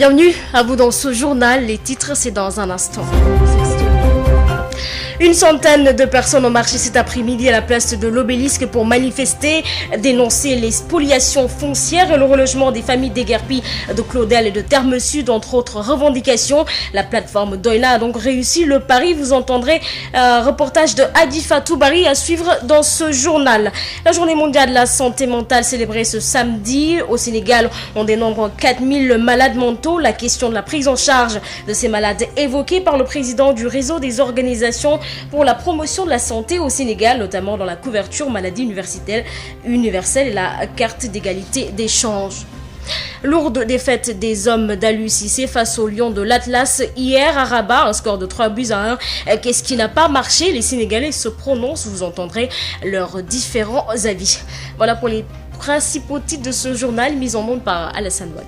Bienvenue à vous dans ce journal. Les titres, c'est dans un instant. Une centaine de personnes ont marché cet après-midi à la place de l'Obélisque pour manifester, dénoncer les spoliations foncières et le relogement des familles déguerpies de Claudel et de Terme Sud, entre autres revendications. La plateforme Doina a donc réussi le pari. Vous entendrez un reportage de Hadi Fatou Bari à suivre dans ce journal. La journée mondiale de la santé mentale célébrée ce samedi. Au Sénégal, on dénombre 4000 malades mentaux. La question de la prise en charge de ces malades est évoquée par le président du réseau des organisations pour la promotion de la santé au Sénégal, notamment dans la couverture maladie universelle et la carte d'égalité d'échange. Lourde défaite des hommes d'Aliou Cissé face aux Lions de l'Atlas hier à Rabat, un score de 3-1. Qu'est-ce qui n'a pas marché? Les Sénégalais se prononcent, vous entendrez leurs différents avis. Voilà pour les principaux titres de ce journal mis en onde par Alassane Wade.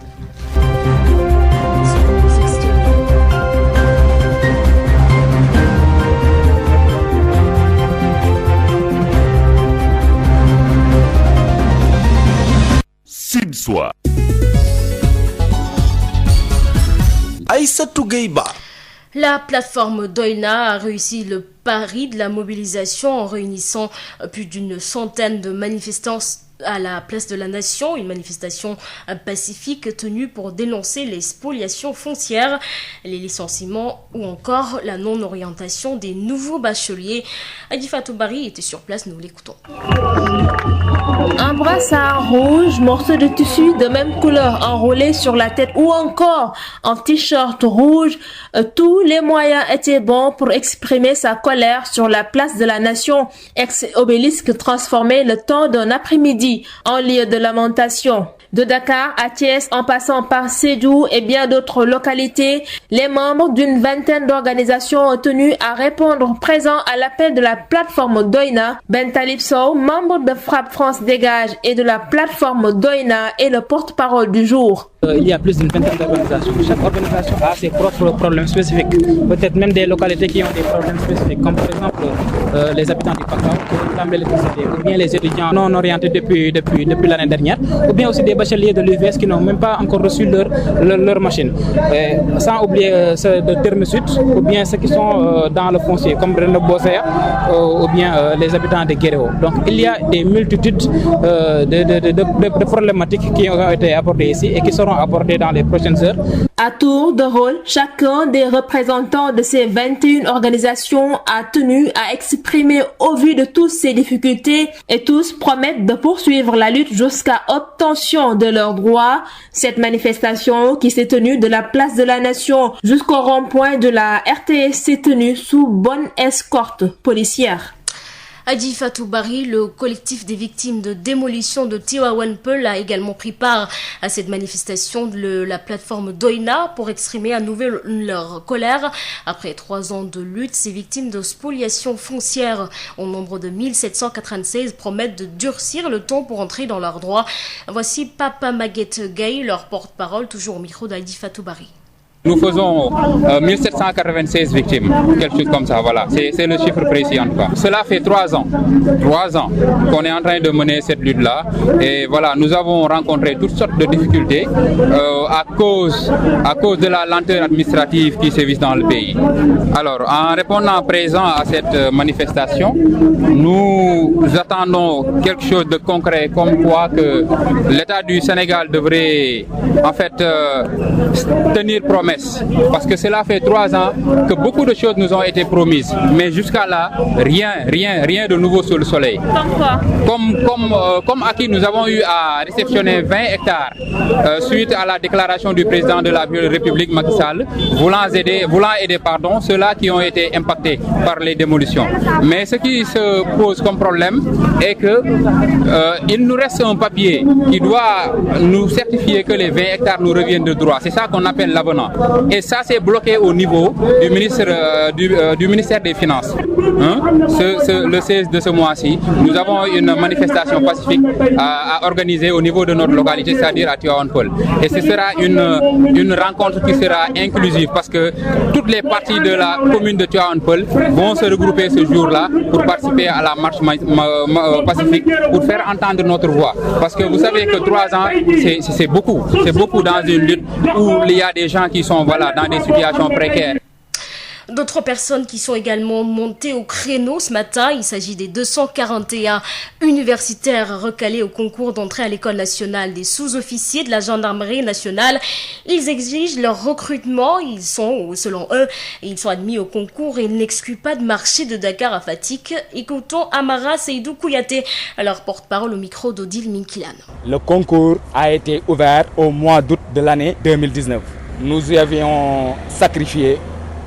Soit. Aïssatou Gueye-Ba. La plateforme Doina a réussi le pari de la mobilisation en réunissant plus d'une centaine de manifestants à la place de la Nation, une manifestation pacifique tenue pour dénoncer les spoliations foncières, les licenciements ou encore la non-orientation des nouveaux bacheliers. Hadi Fatou Bari était sur place, nous l'écoutons. Un brassard rouge, morceau de tissu de même couleur enroulé sur la tête ou encore un t-shirt rouge, tous les moyens étaient bons pour exprimer sa colère sur la place de la Nation, ex-obélisque transformé le temps d'un après-midi en lieu de lamentation. De Dakar à Thiès, en passant par Sédhiou et bien d'autres localités, les membres d'une vingtaine d'organisations ont tenu à répondre présents à l'appel de la plateforme Doina. Ben Talib Sow, membre de Frappe France Dégage et de la plateforme Doina, est le porte-parole du jour. Il y a plus d'une vingtaine d'organisations. Chaque organisation a ses propres problèmes spécifiques. Peut-être même des localités qui ont des problèmes spécifiques, comme par exemple les habitants du Pakao qui réclament l'électricité, ou bien les étudiants non orientés depuis l'année dernière, ou bien aussi des bacheliers de l'UVS qui n'ont même pas encore reçu leur machine. Sans oublier ceux de Terme Sud, ou bien ceux qui sont dans le foncier, comme René Bossea, ou bien les habitants de Guéréo. Donc il y a des multitudes de problématiques qui ont été abordées ici et qui seront abordées dans les prochaines heures. À tour de rôle, chacun des représentants de ces 21 organisations a tenu à exprimer au vu de toutes ces difficultés et tous promettent de poursuivre la lutte jusqu'à obtention de leurs droits. Cette manifestation qui s'est tenue de la place de la Nation jusqu'au rond-point de la RTS s'est tenue sous bonne escorte policière. Hadi Fatou Bari, le collectif des victimes de démolition de Tivaouane Peulh a également pris part à cette manifestation de la plateforme Doina pour exprimer à nouveau leur colère. Après 3 ans de lutte, ces victimes de spoliation foncière au nombre de 1796 promettent de durcir le ton pour entrer dans leurs droits. Voici Papa Maguette Gaye, leur porte-parole, toujours au micro d'Hadi Fatou Bari. Nous faisons 1796 victimes, quelque chose comme ça, voilà. C'est le chiffre précis en tout cas. Cela fait 3 ans qu'on est en train de mener cette lutte-là. Et voilà, nous avons rencontré toutes sortes de difficultés à cause de la lenteur administrative qui sévit dans le pays. Alors, en répondant présent à cette manifestation, nous attendons quelque chose de concret, comme quoi que l'État du Sénégal devrait en fait tenir promesse. Parce que cela fait 3 ans que beaucoup de choses nous ont été promises. Mais jusqu'à là, rien de nouveau sous le soleil. Comme acquis, nous avons eu à réceptionner 20 hectares suite à la déclaration du président de la République Macky Sall, voulant aider ceux-là qui ont été impactés par les démolitions. Mais ce qui se pose comme problème est que il nous reste un papier qui doit nous certifier que les 20 hectares nous reviennent de droit. C'est ça qu'on appelle l'avenant. Et ça, c'est bloqué au niveau du ministère des Finances. le 16 de ce mois-ci, nous avons une manifestation pacifique à organiser au niveau de notre localité, c'est-à-dire à Tivaouane Peulh. Et ce sera une rencontre qui sera inclusive parce que toutes les parties de la commune de Tivaouane Peulh vont se regrouper ce jour-là pour participer à la marche pacifique, pour faire entendre notre voix. Parce que vous savez que 3 ans, c'est beaucoup dans une lutte où il y a des gens qui sont dans des situations précaires. D'autres personnes qui sont également montées au créneau ce matin, il s'agit des 241 universitaires recalés au concours d'entrée à l'École nationale des sous-officiers de la gendarmerie nationale. Ils exigent leur recrutement, selon eux, ils sont admis au concours et n'excluent pas de marcher de Dakar à Fatick. Écoutons Amara Seydou Kouyaté, leur porte-parole au micro d'Odile Minkilan. Le concours a été ouvert au mois d'août de l'année 2019. Nous y avions sacrifié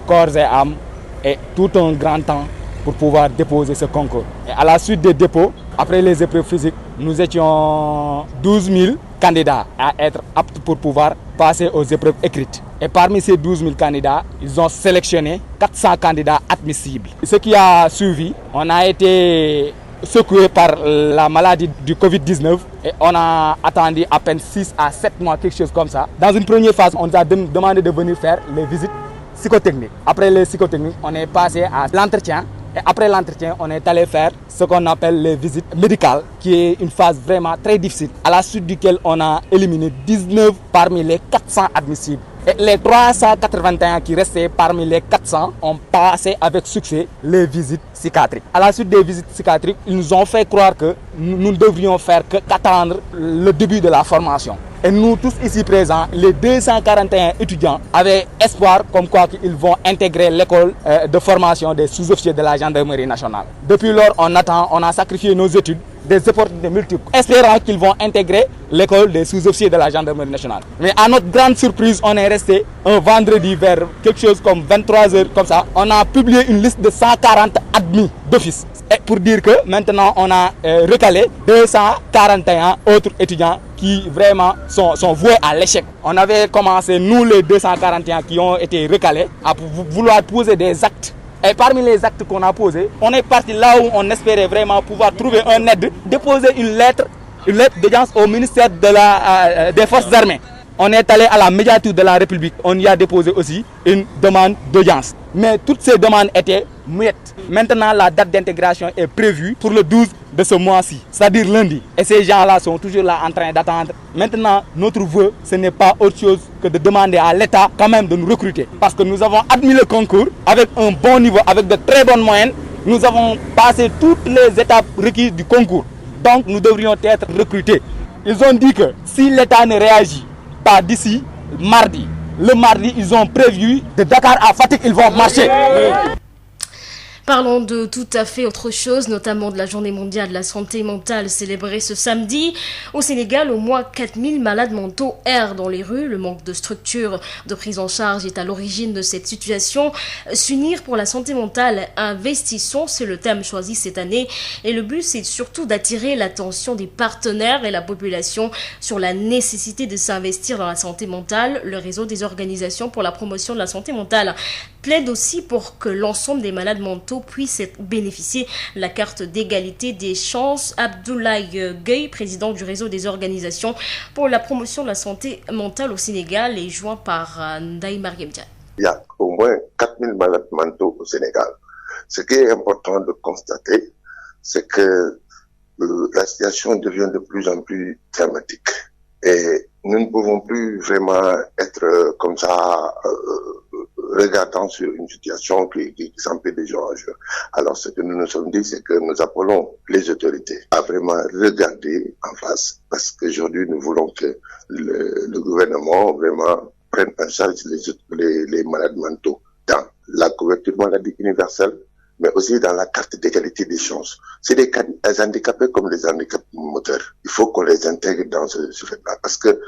corps et âme et tout un grand temps pour pouvoir déposer ce concours. Et à la suite des dépôts, après les épreuves physiques, nous étions 12 000 candidats à être aptes pour pouvoir passer aux épreuves écrites. Et parmi ces 12 000 candidats, ils ont sélectionné 400 candidats admissibles. Ce qui a suivi, on a été secoué par la maladie du Covid-19 et on a attendu à peine 6 à 7 mois, quelque chose comme ça. Dans une première phase, on nous a demandé de venir faire les visites psychotechniques. Après les psychotechniques, on est passé à l'entretien. Et après l'entretien, on est allé faire ce qu'on appelle les visites médicales, qui est une phase vraiment très difficile, à la suite duquel on a éliminé 19 parmi les 400 admissibles. Et les 381 qui restaient parmi les 400 ont passé avec succès les visites psychiatriques. À la suite des visites psychiatriques, ils nous ont fait croire que nous ne devrions faire qu'attendre le début de la formation. Et nous tous ici présents, les 241 étudiants avaient espoir comme quoi qu'ils vont intégrer l'école de formation des sous-officiers de la gendarmerie nationale. Depuis lors, on attend, on a sacrifié nos études, des opportunités multiples, espérant qu'ils vont intégrer l'école des sous-officiers de la gendarmerie nationale. Mais à notre grande surprise, on est resté un vendredi vers quelque chose comme 23h, comme ça. On a publié une liste de 140 admis d'office. Et pour dire que maintenant, on a recalé 241 autres étudiants qui vraiment sont voués à l'échec. On avait commencé, nous les 241 qui ont été recalés, à vouloir poser des actes. Et parmi les actes qu'on a posés, on est parti là où on espérait vraiment pouvoir trouver un aide, déposer une lettre d'audience au ministère des Forces armées. On est allé à la médiature de la République, on y a déposé aussi une demande d'audience. Mais toutes ces demandes étaient muettes. Maintenant, la date d'intégration est prévue pour le 12 de ce mois-ci, c'est-à-dire lundi. Et ces gens-là sont toujours là en train d'attendre. Maintenant, notre vœu, ce n'est pas autre chose que de demander à l'État quand même de nous recruter. Parce que nous avons admis le concours avec un bon niveau, avec de très bonnes moyennes. Nous avons passé toutes les étapes requises du concours. Donc, nous devrions être recrutés. Ils ont dit que si l'État ne réagit pas d'ici mardi, le mardi, ils ont prévu de Dakar à Fatick, ils vont marcher. Parlons de tout à fait autre chose, notamment de la journée mondiale de la santé mentale célébrée ce samedi. Au Sénégal, au moins 4000 malades mentaux errent dans les rues. Le manque de structures de prise en charge est à l'origine de cette situation. S'unir pour la santé mentale, investissons, c'est le thème choisi cette année. Et le but, c'est surtout d'attirer l'attention des partenaires et la population sur la nécessité de s'investir dans la santé mentale. Le réseau des organisations pour la promotion de la santé mentale plaide aussi pour que l'ensemble des malades mentaux puissent bénéficier de la carte d'égalité des chances. Abdoulaye Gueye, président du réseau des organisations pour la promotion de la santé mentale au Sénégal, est joint par Ndaï Mariam Diagne. Il y a au moins 4000 malades mentaux au Sénégal. Ce qui est important de constater, c'est que la situation devient de plus en plus dramatique. Et nous ne pouvons plus vraiment être comme ça, regardant sur une situation qui semble déjà en jeu. Alors, ce que nous nous sommes dit, c'est que nous appelons les autorités à vraiment regarder en face, parce qu'aujourd'hui, nous voulons que le gouvernement vraiment prenne en charge les malades mentaux dans la couverture maladie universelle, mais aussi dans la carte d'égalité des chances. C'est des handicapés comme les handicapés moteurs. Il faut qu'on les intègre dans ce fait-là, parce que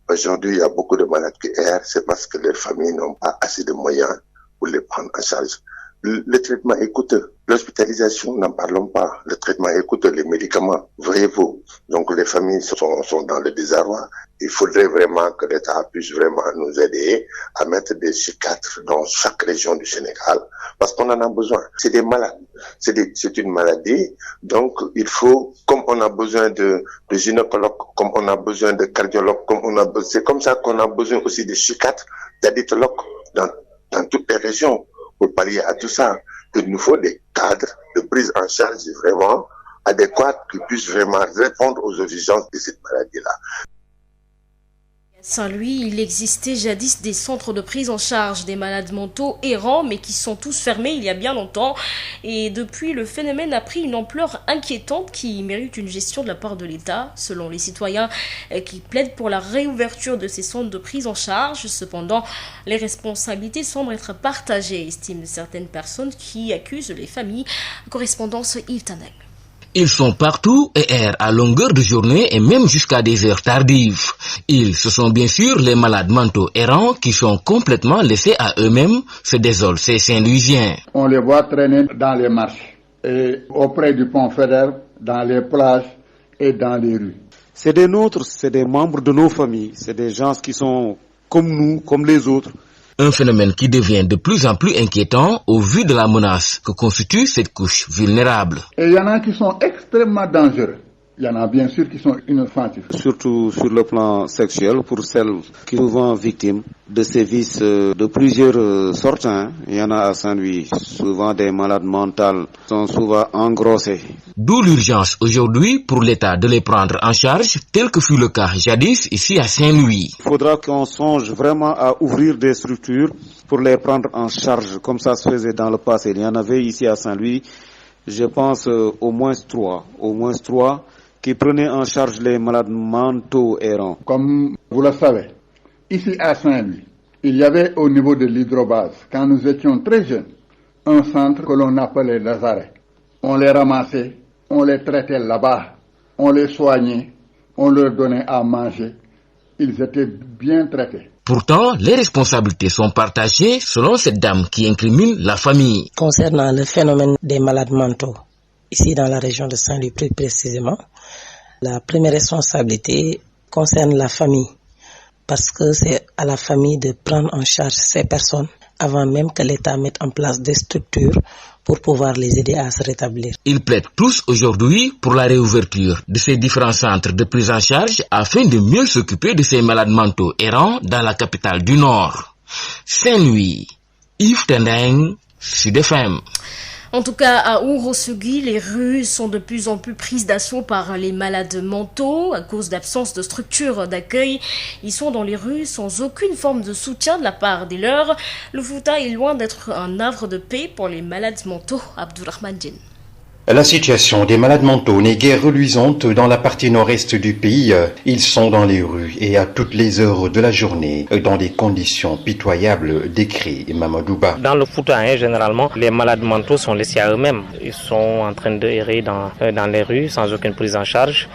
aujourd'hui, il y a beaucoup de malades qui errent, c'est parce que leurs familles n'ont pas assez de moyens pour les prendre en charge. Le traitement est coûteux. L'hospitalisation, n'en parlons pas. Le traitement, écoute, les médicaments, voyez-vous. Donc les familles sont dans le désarroi. Il faudrait vraiment que l'État puisse vraiment nous aider à mettre des psychiatres dans chaque région du Sénégal, parce qu'on en a besoin. C'est des malades. C'est une maladie. Donc il faut, comme on a besoin de gynécologues, comme on a besoin de cardiologues, c'est comme ça qu'on a besoin aussi de psychiatres, d'addictologues dans toutes les régions pour pallier à tout ça. Il nous faut des cadres de prise en charge vraiment adéquats qui puissent vraiment répondre aux exigences de cette maladie-là. Saint-Louis, il existait jadis des centres de prise en charge des malades mentaux errants, mais qui sont tous fermés il y a bien longtemps. Et depuis, le phénomène a pris une ampleur inquiétante qui mérite une gestion de la part de l'État, selon les citoyens qui plaident pour la réouverture de ces centres de prise en charge. Cependant, les responsabilités semblent être partagées, estiment certaines personnes qui accusent les familles. Correspondance Yves Tanel. Ils sont partout et errent à longueur de journée et même jusqu'à des heures tardives. Ce sont bien sûr les malades mentaux errants qui sont complètement laissés à eux-mêmes, se désolent ces Saint-Louisiens. On les voit traîner dans les marches et auprès du pont Faidherbe, dans les plages et dans les rues. C'est des nôtres, c'est des membres de nos familles, c'est des gens qui sont comme nous, comme les autres. Un phénomène qui devient de plus en plus inquiétant au vu de la menace que constitue cette couche vulnérable. Et il y en a qui sont extrêmement dangereux. Il y en a bien sûr qui sont inoffensifs. Surtout sur le plan sexuel, pour celles qui sont souvent victimes de sévices de plusieurs sortes. Il y en a à Saint-Louis. Souvent des malades mentaux sont souvent engrossés. D'où l'urgence aujourd'hui pour l'État de les prendre en charge, tel que fut le cas jadis ici à Saint-Louis. Il faudra qu'on songe vraiment à ouvrir des structures pour les prendre en charge, comme ça se faisait dans le passé. Il y en avait ici à Saint-Louis, je pense au moins trois, qui prenaient en charge les malades mentaux errants. Comme vous le savez, ici à Saint-Louis, il y avait au niveau de l'hydrobase, quand nous étions très jeunes, un centre que l'on appelait Lazaret. On les ramassait, on les traitait là-bas, on les soignait, on leur donnait à manger. Ils étaient bien traités. Pourtant, les responsabilités sont partagées selon cette dame qui incrimine la famille. Concernant le phénomène des malades mentaux, ici dans la région de Saint-Louis plus précisément, la première responsabilité concerne la famille, parce que c'est à la famille de prendre en charge ces personnes avant même que l'État mette en place des structures pour pouvoir les aider à se rétablir. Ils plaident tous aujourd'hui pour la réouverture de ces différents centres de prise en charge afin de mieux s'occuper de ces malades mentaux errants dans la capitale du Nord. Saint-Louis, Yves Tendeng, Sud FM. En tout cas, à Ourossogui, les rues sont de plus en plus prises d'assaut par les malades mentaux à cause d'absence de structures d'accueil. Ils sont dans les rues sans aucune forme de soutien de la part des leurs. Le Fouta est loin d'être un havre de paix pour les malades mentaux. Abdourahmane Djen. La situation des malades mentaux n'est guère reluisante dans la partie nord-est du pays. Ils sont dans les rues et à toutes les heures de la journée, dans des conditions pitoyables, décrit Mamadouba. Dans le Fouta, généralement, les malades mentaux sont laissés à eux-mêmes. Ils sont en train de errer dans les rues sans aucune prise en charge.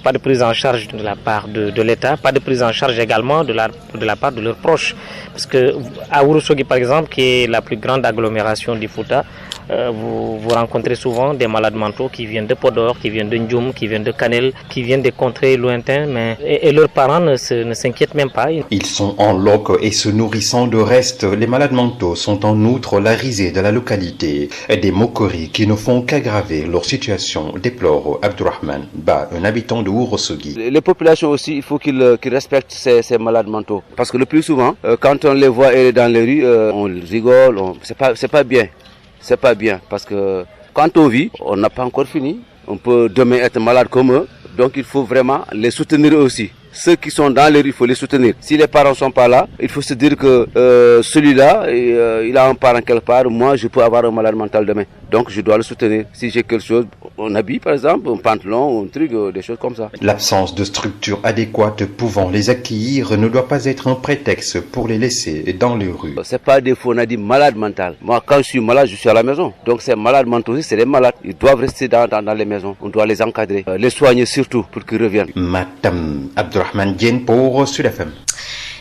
Pas de prise en charge de la part de l'État, pas de prise en charge également de la part de leurs proches. Parce que à Ourossogui, par exemple, qui est la plus grande agglomération du Fouta, vous rencontrez souvent des malades mentaux qui viennent de Podor, qui viennent de Ndioum, qui viennent de Kanel, qui viennent des contrées lointaines, et leurs parents ne s'inquiètent même pas. Ils sont en loc et se nourrissant de restes. Les malades mentaux sont en outre la risée de la localité. Des moqueries qui ne font qu'aggraver leur situation, déplore Abdourahmane Ba, un habitant de Ourossogui. Les populations aussi, il faut qu'ils respectent ces malades mentaux. Parce que le plus souvent, quand on les voit aller dans les rues, on rigole, c'est pas bien. C'est pas bien parce que quand on vit, on n'a pas encore fini. On peut demain être malade comme eux. Donc il faut vraiment les soutenir aussi. Ceux qui sont dans les rues, il faut les soutenir. Si les parents ne sont pas là, il faut se dire que celui-là, il a un parent quelque part. Moi, je peux avoir un malade mental demain. Donc je dois le soutenir. Si j'ai quelque chose, un habit par exemple, un pantalon, un truc, des choses comme ça. L'absence de structure adéquate pouvant les accueillir ne doit pas être un prétexte pour les laisser dans les rues. C'est pas des faux, on a dit malade mental. Moi, quand je suis malade, je suis à la maison. Donc ces malades mentaux aussi, c'est des malades. Ils doivent rester dans les maisons. On doit les encadrer, les soigner surtout pour qu'ils reviennent. Madame Abdourahmane Dien pour Sud FM.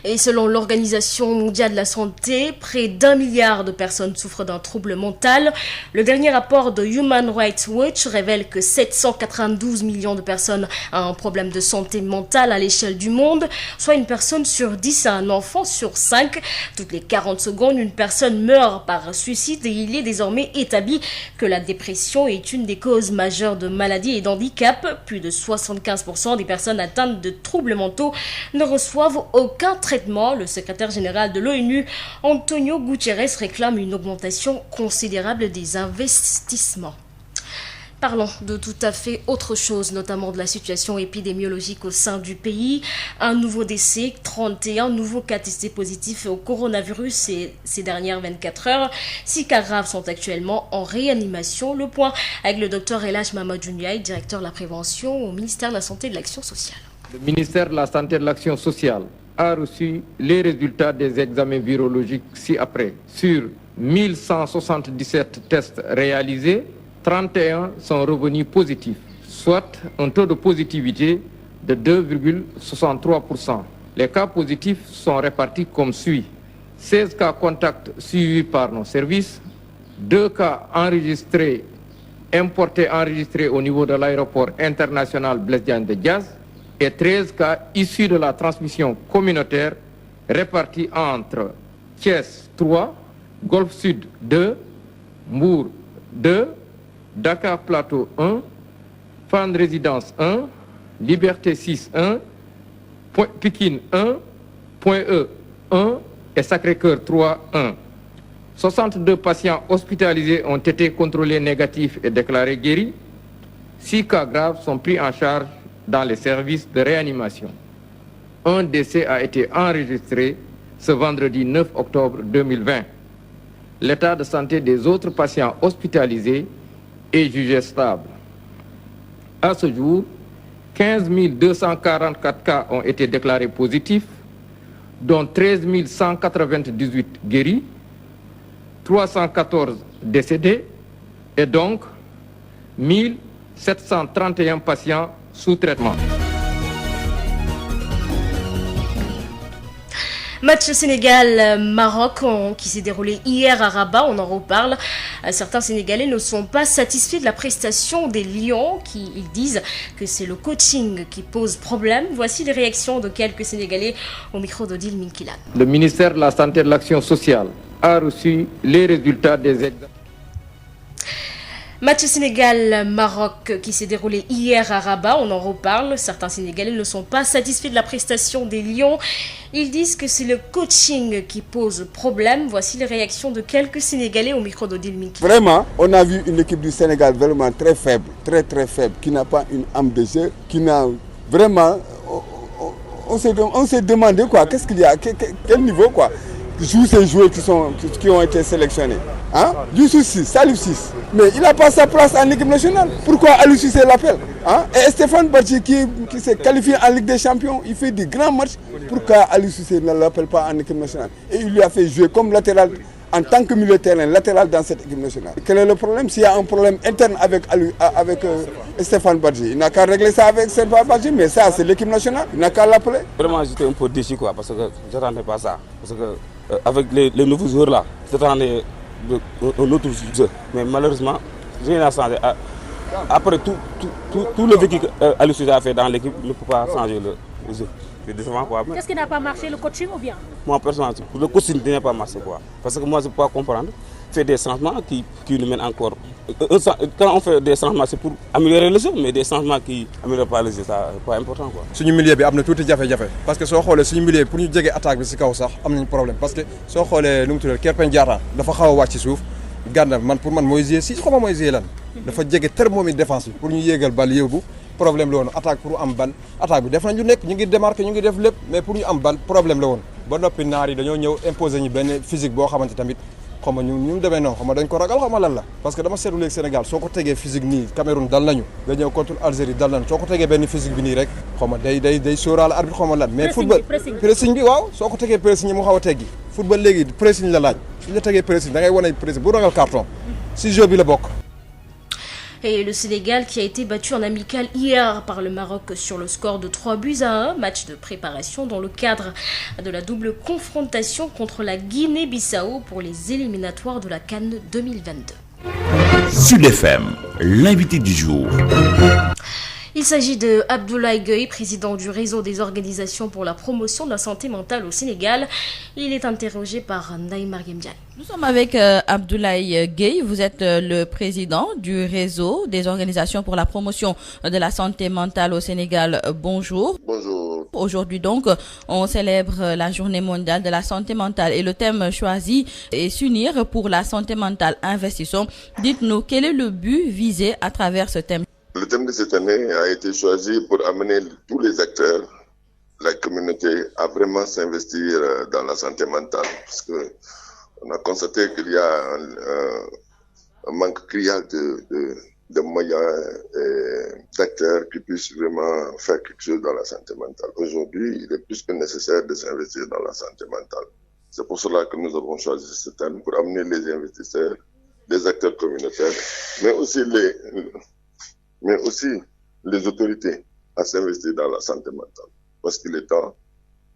Et selon l'Organisation mondiale de la santé, près d'1 milliard de personnes souffrent d'un trouble mental. Le dernier rapport de Human Rights Watch révèle que 792 millions de personnes ont un problème de santé mentale à l'échelle du monde, soit une personne sur 10 à un enfant sur 5. Toutes les 40 secondes, une personne meurt par suicide et il est désormais établi que la dépression est une des causes majeures de maladies et d'handicap. Plus de 75% des personnes atteintes de troubles mentaux ne reçoivent aucun traitement. Le secrétaire général de l'ONU, Antonio Guterres, réclame une augmentation considérable des investissements. Parlons de tout à fait autre chose, notamment de la situation épidémiologique au sein du pays. Un nouveau décès, 31 nouveaux cas testés positifs au coronavirus ces dernières 24 heures. 6 cas graves sont actuellement en réanimation. Le point avec le docteur Elhaj Mamadou Ndiaye, directeur de la prévention au ministère de la Santé et de l'Action sociale. Le ministère de la Santé et de l'Action sociale a reçu les résultats des examens virologiques ci-après. Sur 1177 tests réalisés, 31 sont revenus positifs, soit un taux de positivité de 2,63%. Les cas positifs sont répartis comme suit. 16 cas contacts suivis par nos services, 2 cas importés enregistrés au niveau de l'aéroport international Blaise Diagne de Diass et 13 cas issus de la transmission communautaire répartis entre Thiès 3, Golfe Sud 2, Mbour 2, Dakar Plateau 1, Fann Résidence 1, Liberté 6 1, Pikine 1, Point E 1 et Sacré-Cœur 3 1. 62 patients hospitalisés ont été contrôlés négatifs et déclarés guéris. 6 cas graves sont pris en charge dans les services de réanimation. Un décès a été enregistré ce vendredi 9 octobre 2020. L'état de santé des autres patients hospitalisés est jugé stable. À ce jour, 15 244 cas ont été déclarés positifs, dont 13 198 guéris, 314 décédés et donc 1731 patients sous traitement. Match Sénégal-Maroc qui s'est déroulé hier à Rabat, on en reparle. Certains Sénégalais ne sont pas satisfaits de la prestation des Lions, ils disent que c'est le coaching qui pose problème. Voici les réactions de quelques Sénégalais au micro d'Odile Minkilan. Le ministère de la Santé et de l'Action sociale a reçu les résultats des examens. Match Sénégal-Maroc qui s'est déroulé hier à Rabat, on en reparle. Certains Sénégalais ne sont pas satisfaits de la prestation des Lions. Ils disent que c'est le coaching qui pose problème. Voici les réactions de quelques Sénégalais au micro d'Odile Minki. Vraiment, on a vu une équipe du Sénégal vraiment très faible, très faible, qui n'a pas une âme de jeu, qui n'a vraiment... On s'est demandé quoi, qu'est-ce qu'il y a, quel niveau quoi. Jouent ces joueurs qui ont été sélectionnés. Hein? Youssou 6, Salif 6. Mais il n'a pas sa place en équipe nationale. Pourquoi Aliou Cissé l'appelle? Hein? Et Stéphane Badji qui s'est qualifié en Ligue des Champions, il fait des grands matchs. Pourquoi Aliou Cissé ne l'appelle pas en équipe nationale? Et il lui a fait jouer comme latéral, en tant que milieu de terrain, latéral dans cette équipe nationale. Quel est le problème? S'il y a un problème interne avec Stéphane Badji, il n'a qu'à régler ça avec Stéphane Badji, mais ça c'est l'équipe nationale, il n'a qu'à l'appeler. Vraiment j'étais un peu déçu quoi, parce que je n'attendais pas ça. Parce que avec les nouveaux joueurs là, j'attendais un autre jeu. Mais malheureusement, rien n'a changé. Après tout le vécu qu'Aliou Cissé a fait dans l'équipe, il ne peut pas changer le jeu. C'est décevant quoi. Qu'est-ce qui n'a pas marché, le coaching ou bien? Moi personnellement, le coaching n'a pas marché quoi. Parce que moi je ne peux pas comprendre. Faire des changements qui nous mènent encore. Quand on fait des changements, c'est pour améliorer le jeu, mais des changements qui n'améliorent pas le jeu, c'est pas important quoi. Suñu milieu bi amna touti jafe-jafe parce que soo xoolee suñu milieu pour ñu jege attaque bi ci kaw sax am nañu problème parce que soo xoolee nu mu tuddee Krépin Diatta dafa xaw a wàcc ci suuf Gana pour man mooy jouer si xaw ma mooy jouer lan dafa jege thermomètre défense bi pour ñu yéegal bal yóbbu problème la woon attaque pour am ban attaque bi def nañ lu nekk ñu ngi démarquer ñu ngi def lépp mais pour ñu am ban problème la woon ba noppi naar yi dañoo ñëw imposer ñu benn physique boo xamante tamit xaw ma ñu demee noonu xaw ma dañ ko ragal xaw ma lan la parce que dama seetlu léegi Sénégal soo ko tegee physique nii Cameroun dal nañu nga ñëw contre Algérie dal nañu soo ko tegee benn physique bi nii rek xaw ma day sóoraale arbitre xaw ma lan mais football pressing bi waaw soo ko tegee pressing yi mu xaw a teggi football léegi pressing la laaj suñu la tegee pressing da ngay wane pressing bu ragal carton si jeu bi la bokk. Et le Sénégal qui a été battu en amical hier par le Maroc sur le score de 3-1, match de préparation dans le cadre de la double confrontation contre la Guinée-Bissau pour les éliminatoires de la CAN 2022. Sud FM, l'invité du jour. Il s'agit de Abdoulaye Gueye, président du réseau des organisations pour la promotion de la santé mentale au Sénégal. Il est interrogé par Naïm Mariam Diagne. Nous sommes avec Abdoulaye Gueye. Vous êtes le président du réseau des organisations pour la promotion de la santé mentale au Sénégal. Bonjour. Bonjour. Aujourd'hui donc, on célèbre la journée mondiale de la santé mentale et le thème choisi est s'unir pour la santé mentale. Investissons. Dites-nous, quel est le but visé à travers ce thème? Le thème de cette année a été choisi pour amener tous les acteurs, la communauté, à vraiment s'investir dans la santé mentale. Parce que on a constaté qu'il y a un manque criant de moyens et d'acteurs qui puissent vraiment faire quelque chose dans la santé mentale. Aujourd'hui, il est plus que nécessaire de s'investir dans la santé mentale. C'est pour cela que nous avons choisi ce thème, pour amener les investisseurs, les acteurs communautaires, mais aussi les autorités à s'investir dans la santé mentale. Parce qu'il est temps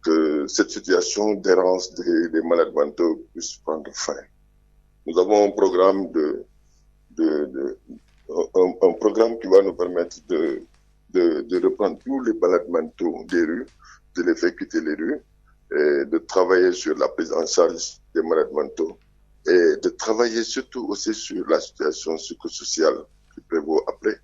que cette situation d'errance des malades mentaux puisse prendre fin. Nous avons un programme un programme qui va nous permettre de reprendre tous les malades mentaux des rues, de les faire quitter les rues, et de travailler sur la prise en charge des malades mentaux et de travailler surtout aussi sur la situation psychosociale qui prévaut après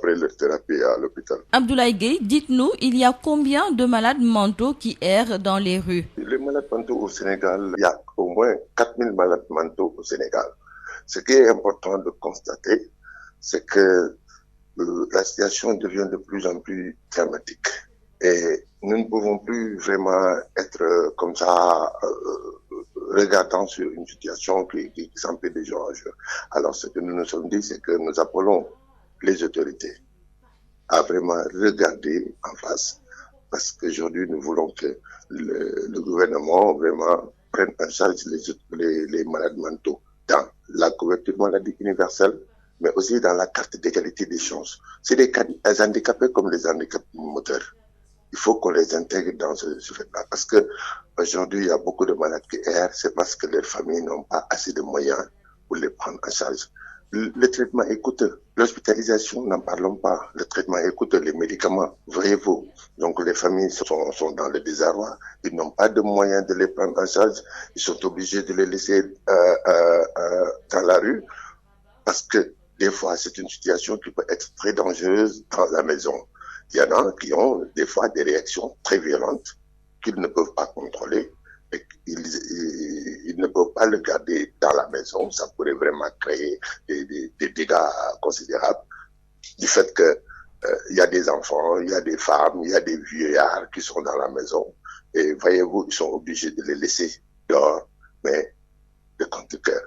leur thérapie à l'hôpital. Abdoulaye Gueye, dites-nous, il y a combien de malades mentaux qui errent dans les rues? Les malades mentaux au Sénégal, il y a au moins 4000 malades mentaux au Sénégal. Ce qui est important de constater, c'est que la situation devient de plus en plus dramatique. Et nous ne pouvons plus vraiment être comme ça, regardant sur une situation qui s'empile des gens en jeu. Alors ce que nous nous sommes dit, c'est que nous appelons les autorités à vraiment regarder en face, parce qu'aujourd'hui nous voulons que le gouvernement vraiment prenne en charge les malades mentaux dans la couverture maladie universelle, mais aussi dans la carte d'égalité des chances. C'est des handicapés comme les handicapés moteurs. Il faut qu'on les intègre dans ce fait-là, parce que aujourd'hui il y a beaucoup de malades qui errent, c'est parce que leurs familles n'ont pas assez de moyens pour les prendre en charge. Le traitement est coûteux. L'hospitalisation, n'en parlons pas. Le traitement est coûteux. Les médicaments, voyez-vous. Donc les familles sont dans le désarroi. Ils n'ont pas de moyens de les prendre en charge. Ils sont obligés de les laisser dans la rue, parce que des fois c'est une situation qui peut être très dangereuse dans la maison. Il y en a qui ont des fois des réactions très violentes qu'ils ne peuvent pas contrôler. Et ils ne peuvent pas le garder dans la maison. Ça pourrait vraiment créer des dégâts considérables, du fait que il y a des enfants, il y a des femmes, il y a des vieillards qui sont dans la maison, et voyez-vous, ils sont obligés de les laisser dehors, mais de contre-cœur.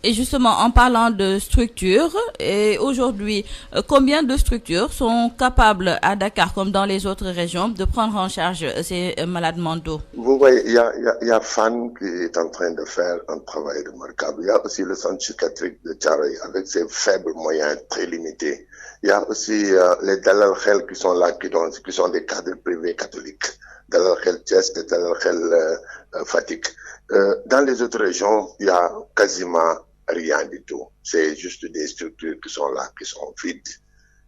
Et justement, en parlant de structures, et aujourd'hui, combien de structures sont capables à Dakar, comme dans les autres régions, de prendre en charge ces malades mentaux? Vous voyez, il y a FAN qui est en train de faire un travail remarquable. Il y a aussi le centre psychiatrique de Thiaroye avec ses faibles moyens très limités. Il y a aussi les Dalal Khel qui sont là, qui sont des cadres privés catholiques. Dalal Khel Thiès et Dalal Khel Fatick. Dans les autres régions, il y a quasiment rien du tout. C'est juste des structures qui sont là, qui sont vides.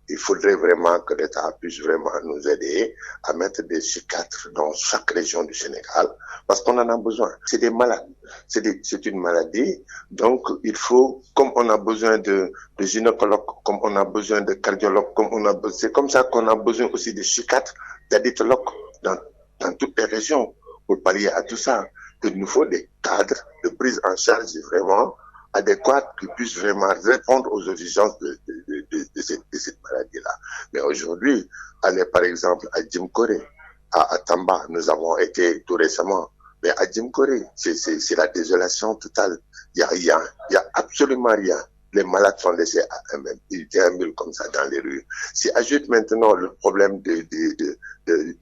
Il faudrait vraiment que l'État puisse vraiment nous aider à mettre des psychiatres dans chaque région du Sénégal, parce qu'on en a besoin. C'est des malades. C'est une maladie. Donc, il faut, comme on a besoin de gynécologues, comme on a besoin de cardiologues, c'est comme ça qu'on a besoin aussi de psychiatres, d'addictologues dans toutes les régions pour pallier à tout ça. Il nous faut des cadres de prise en charge vraiment adéquates qui puissent vraiment répondre aux exigences de cette maladie-là. Mais aujourd'hui, aller par exemple à Djimkore, à Tamba, nous avons été tout récemment, mais à Djimkore, c'est la désolation totale. Il y a absolument rien. Les malades sont laissés à eux-mêmes. Ils déambulent comme ça dans les rues. Si ajoute maintenant le problème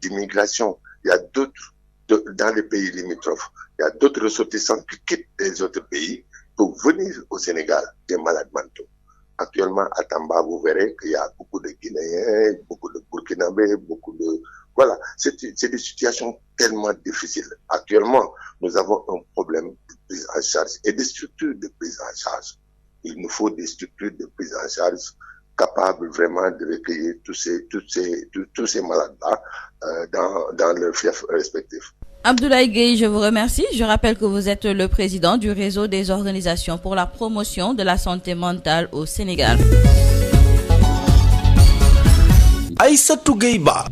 d'immigration, il y a d'autres, dans les pays limitrophes, il y a d'autres ressortissants qui quittent les autres pays pour venir au Sénégal, des malades mentaux. Actuellement, à Tamba, vous verrez qu'il y a beaucoup de Guinéens, beaucoup de Burkinabés, beaucoup de... Voilà, c'est des situations tellement difficiles. Actuellement, nous avons un problème de prise en charge et des structures de prise en charge. Il nous faut des structures de prise en charge capables vraiment de recueillir tous ces malades-là dans leurs fiefs respectifs. Abdoulaye Gueye, je vous remercie. Je rappelle que vous êtes le président du réseau des organisations pour la promotion de la santé mentale au Sénégal. Aïssatou Gueye Ba.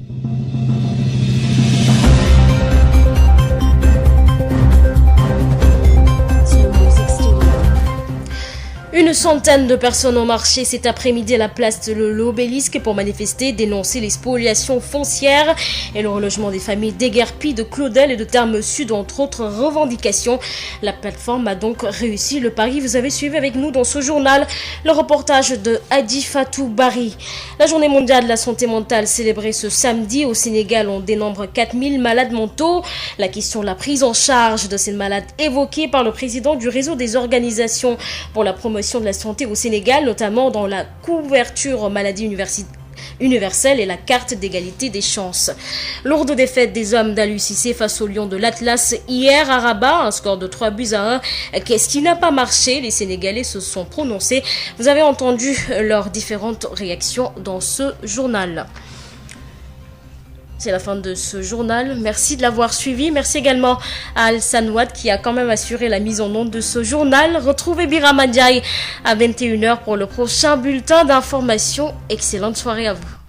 Une centaine de personnes ont marché cet après-midi à la place de l'Obélisque pour manifester, dénoncer les spoliations foncières et le relogement des familles déguerpies de Claudel et de Terme Sud, entre autres revendications. La plateforme a donc réussi le pari. Vous avez suivi avec nous dans ce journal le reportage de Hadi Fatou Bari. La journée mondiale de la santé mentale célébrée ce samedi au Sénégal, on dénombre 4000 malades mentaux. La question de la prise en charge de ces malades évoquée par le président du réseau des organisations pour la promotion de la santé au Sénégal, notamment dans la couverture maladie universelle et la carte d'égalité des chances. Lourde défaite des hommes d'Aliou Cissé face aux Lions de l'Atlas hier à Rabat, un score de 3-1. Qu'est-ce qui n'a pas marché? Les Sénégalais se sont prononcés. Vous avez entendu leurs différentes réactions dans ce journal. C'est la fin de ce journal. Merci de l'avoir suivi. Merci également à Alsan Ouad qui a quand même assuré la mise en onde de ce journal. Retrouvez Birama Ndiaye à 21h pour le prochain bulletin d'information. Excellente soirée à vous.